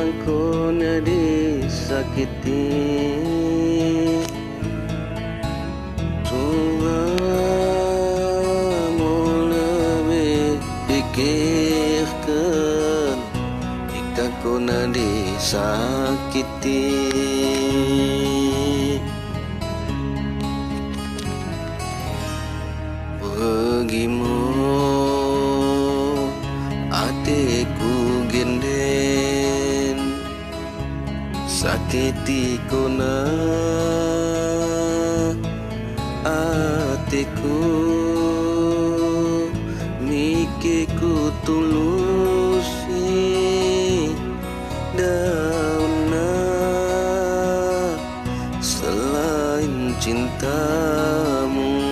Aku disakiti, cuma lebih pikirkan jika kau disakiti. Pergimu hatiku genden, sakiti kona hatiku, mikiku tulusi dauna selain cintamu.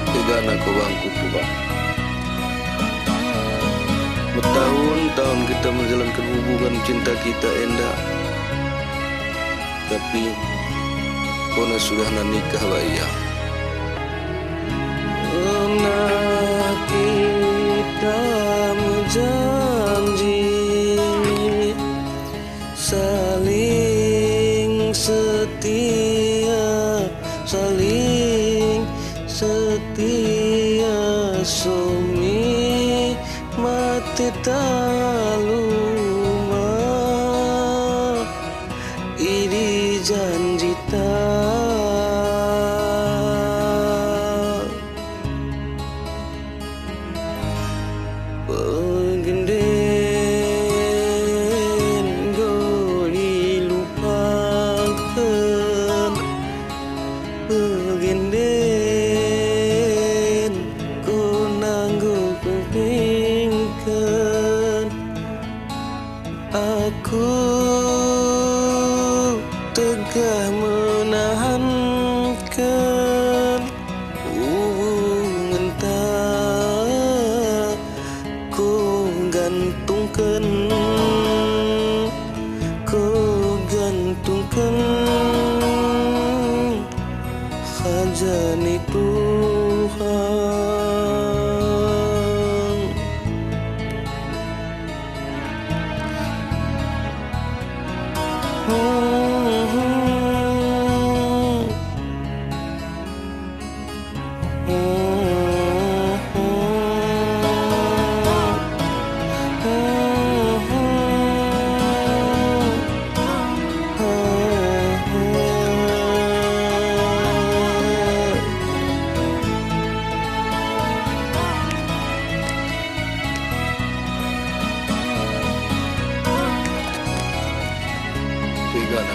Tegana kau bangku bang. Bertahun-tahun kita menjalankan hubungan cinta kita endah, tapi kau sudah nikah bayang. Pernah kita berjanji saling setia, saling setia, sumi mati taluma ini janji penggenden go dilupakan, penggenden go nanggo kepingkan. Aku tegah menahankan hubungan tak ku gantungkan, ku gantungkan khazanah Tuhan. Tegana